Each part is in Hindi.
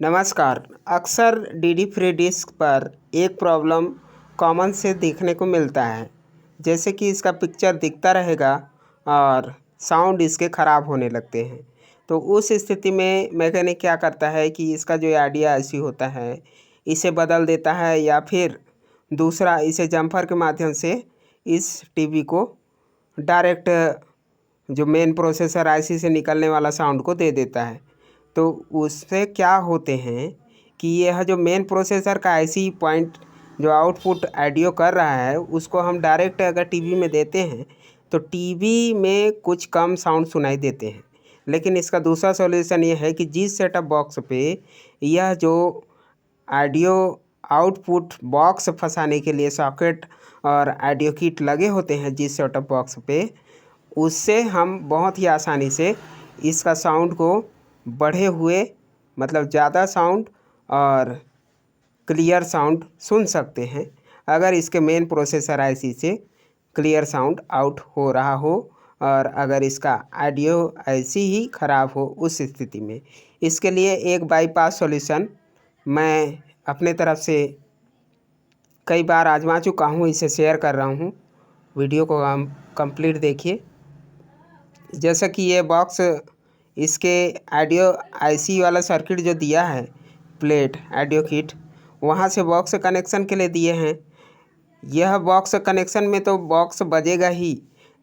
नमस्कार। अक्सर डीडी फ्री डिस्क पर एक प्रॉब्लम कॉमन से देखने को मिलता है, जैसे कि इसका पिक्चर दिखता रहेगा और साउंड इसके ख़राब होने लगते हैं। तो उस स्थिति में मैकेनिक क्या करता है कि इसका जो आईडिया ऐसी होता है, इसे बदल देता है या फिर दूसरा इसे जम्पर के माध्यम से इस टीवी को डायरेक्ट जो मेन प्रोसेसर आईसी से निकलने वाला साउंड को दे देता है। तो उससे क्या होते हैं कि यह जो मेन प्रोसेसर का आईसी पॉइंट जो आउटपुट ऑडियो कर रहा है, उसको हम डायरेक्ट अगर टीवी में देते हैं तो टीवी में कुछ कम साउंड सुनाई देते हैं। लेकिन इसका दूसरा सॉल्यूशन ये है कि जिस सेटअप बॉक्स पे यह जो ऑडियो आउटपुट बॉक्स फंसाने के लिए सॉकेट और ऑडियो किट लगे होते हैं, जिस सेटअप बॉक्स पे, उससे हम बहुत ही आसानी से इसका साउंड को बढ़े हुए मतलब ज़्यादा साउंड और क्लियर साउंड सुन सकते हैं, अगर इसके मेन प्रोसेसर आईसी से क्लियर साउंड आउट हो रहा हो और अगर इसका ऑडियो आईसी ही ख़राब हो उस स्थिति में। इसके लिए एक बाईपास सॉल्यूशन मैं अपने तरफ से कई बार आजमा चुका हूँ, इसे शेयर कर रहा हूँ। वीडियो को हम कंप्लीट देखिए। जैसा कि ये बॉक्स इसके ऑडियो आईसी वाला सर्किट जो दिया है, प्लेट ऑडियो किट, वहाँ से बॉक्स कनेक्शन के लिए दिए हैं। यह बॉक्स कनेक्शन में तो बॉक्स बजेगा ही।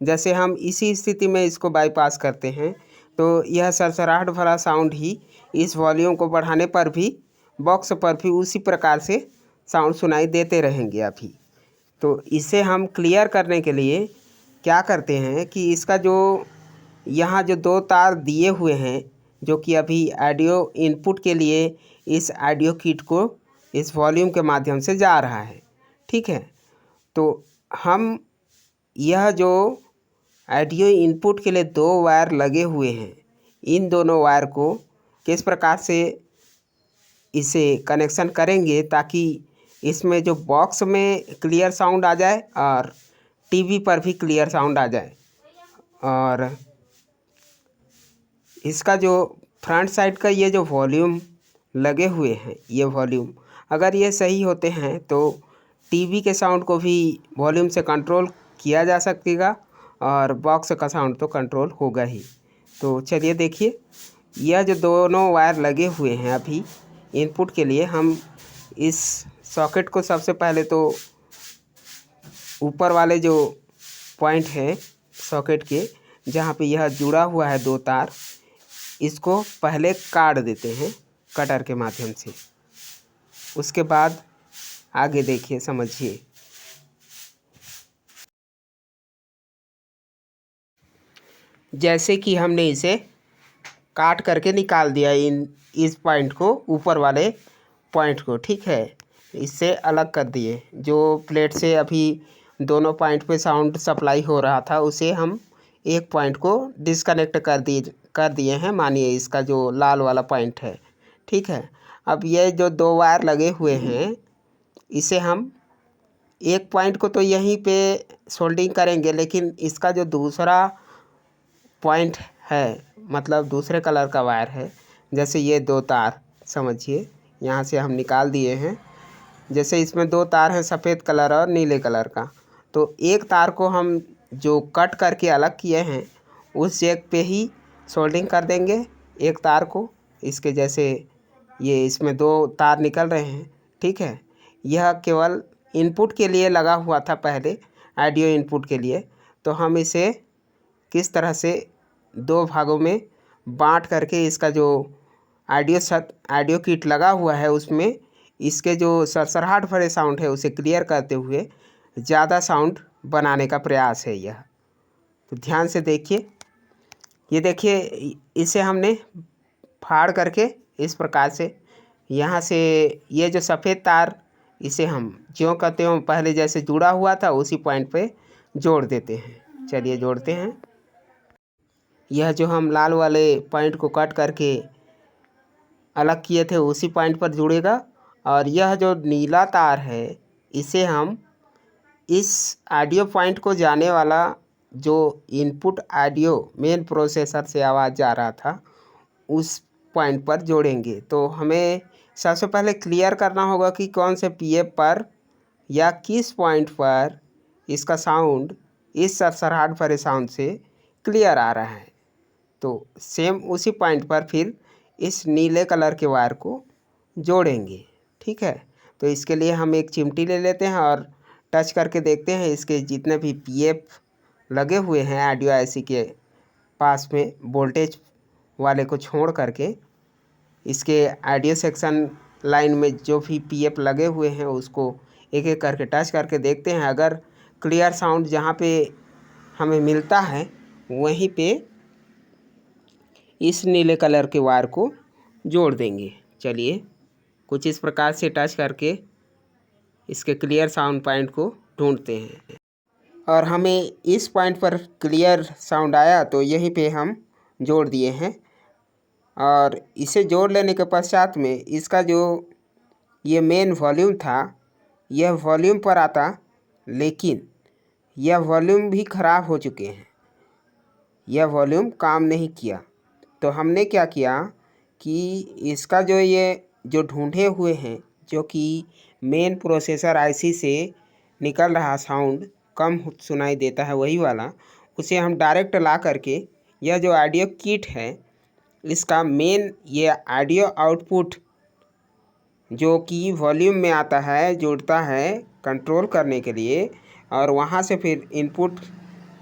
जैसे हम इसी स्थिति में इसको बाईपास करते हैं तो यह सरसराहट भरा साउंड ही इस वॉल्यूम को बढ़ाने पर भी बॉक्स पर भी उसी प्रकार से साउंड सुनाई देते रहेंगे अभी। तो इसे हम क्लियर करने के लिए क्या करते हैं कि इसका जो यहाँ जो दो तार दिए हुए हैं, जो कि अभी ऑडियो इनपुट के लिए इस ऑडियो किट को इस वॉल्यूम के माध्यम से जा रहा है, ठीक है। तो हम यह जो ऑडियो इनपुट के लिए दो वायर लगे हुए हैं, इन दोनों वायर को किस प्रकार से इसे कनेक्शन करेंगे ताकि इसमें जो बॉक्स में क्लियर साउंड आ जाए और टीवी पर भी क्लियर साउंड आ जाए। और इसका जो फ्रंट साइड का ये जो वॉल्यूम लगे हुए हैं, ये वॉल्यूम अगर ये सही होते हैं तो टीवी के साउंड को भी वॉल्यूम से कंट्रोल किया जा सकेगा और बॉक्स का साउंड तो कंट्रोल होगा ही। तो चलिए देखिए, यह जो दोनों वायर लगे हुए हैं अभी इनपुट के लिए, हम इस सॉकेट को सबसे पहले तो ऊपर वाले जो पॉइंट है सॉकेट के, जहाँ पे यह जुड़ा हुआ है दो तार, इसको पहले काट देते हैं कटर के माध्यम से। उसके बाद आगे देखिए, समझिए। जैसे कि हमने इसे काट करके निकाल दिया इस पॉइंट को, ऊपर वाले पॉइंट को, ठीक है। इससे अलग कर दिए। जो प्लेट से अभी दोनों पॉइंट पे साउंड सप्लाई हो रहा था, उसे हम एक पॉइंट को डिस्कनेक्ट कर दिए हैं। मानिए इसका जो लाल वाला पॉइंट है, ठीक है। अब ये जो दो वायर लगे हुए हैं, इसे हम एक पॉइंट को तो यहीं पे सोल्डिंग करेंगे, लेकिन इसका जो दूसरा पॉइंट है, मतलब दूसरे कलर का वायर है, जैसे ये दो तार समझिए, यहाँ से हम निकाल दिए हैं। जैसे इसमें दो तार हैं, सफ़ेद कलर और नीले कलर का, तो एक तार को हम जो कट करके अलग किए हैं उस जगह पे ही सोल्डिंग कर देंगे। एक तार को इसके जैसे ये इसमें दो तार निकल रहे हैं, ठीक है। यह केवल इनपुट के लिए लगा हुआ था पहले, ऑडियो इनपुट के लिए। तो हम इसे किस तरह से दो भागों में बांट करके इसका जो ऑडियो किट लगा हुआ है उसमें इसके जो सरसराहट भरे साउंड है उसे क्लियर करते हुए ज़्यादा साउंड बनाने का प्रयास है यह। तो ध्यान से देखिए, ये देखिए, इसे हमने फाड़ करके इस प्रकार से यहाँ से ये जो सफ़ेद तार, इसे हम ज्यों कहते हो पहले जैसे जुड़ा हुआ था उसी पॉइंट पे जोड़ देते हैं। चलिए जोड़ते हैं। यह जो हम लाल वाले पॉइंट को कट करके अलग किए थे उसी पॉइंट पर जुड़ेगा, और यह जो नीला तार है इसे हम इस ऑडियो पॉइंट को जाने वाला जो इनपुट ऑडियो मेन प्रोसेसर से आवाज़ जा रहा था उस पॉइंट पर जोड़ेंगे। तो हमें सबसे पहले क्लियर करना होगा कि कौन से पीएफ पर या किस पॉइंट पर इसका साउंड इस सरसराहट भरे साउंड से क्लियर आ रहा है। तो सेम उसी पॉइंट पर फिर इस नीले कलर के वायर को जोड़ेंगे। ठीक है, तो इसके लिए हम एक चिमटी ले लेते हैं और टच करके देखते हैं इसके जितने भी पीएफ लगे हुए हैं ऑडियो आईसी के पास में, वोल्टेज वाले को छोड़ करके इसके ऑडियो सेक्शन लाइन में जो भी पीएफ लगे हुए हैं उसको एक एक करके टच करके देखते हैं। अगर क्लियर साउंड जहाँ पे हमें मिलता है वहीं पे इस नीले कलर के वायर को जोड़ देंगे। चलिए कुछ इस प्रकार से टच करके इसके क्लियर साउंड पॉइंट को ढूंढते हैं और हमें इस पॉइंट पर क्लियर साउंड आया तो यहीं पे हम जोड़ दिए हैं। और इसे जोड़ लेने के पश्चात में इसका जो ये मेन वॉल्यूम था यह वॉल्यूम पर आता, लेकिन यह वॉल्यूम भी ख़राब हो चुके हैं, यह वॉल्यूम काम नहीं किया। तो हमने क्या किया कि इसका जो ये जो ढूंढे हुए हैं जो कि मेन प्रोसेसर आईसी से निकल रहा साउंड कम सुनाई देता है वही वाला, उसे हम डायरेक्ट ला करके यह जो ऑडियो किट है इसका मेन ये ऑडियो आउटपुट जो कि वॉल्यूम में आता है जोड़ता है कंट्रोल करने के लिए, और वहाँ से फिर इनपुट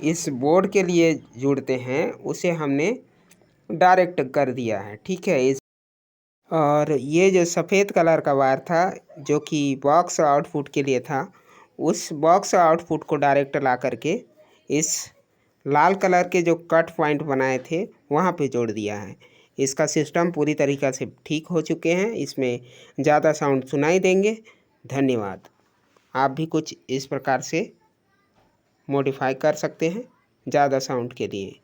इस बोर्ड के लिए जुड़ते हैं, उसे हमने डायरेक्ट कर दिया है। ठीक है, इस और ये जो सफ़ेद कलर का वायर था जो कि बॉक्स आउटपुट के लिए था, उस बॉक्स आउटपुट को डायरेक्ट ला करके इस लाल कलर के जो कट पॉइंट बनाए थे वहाँ पे जोड़ दिया है। इसका सिस्टम पूरी तरीक़ा से ठीक हो चुके हैं, इसमें ज़्यादा साउंड सुनाई देंगे। धन्यवाद। आप भी कुछ इस प्रकार से मॉडिफाई कर सकते हैं ज़्यादा साउंड के लिए।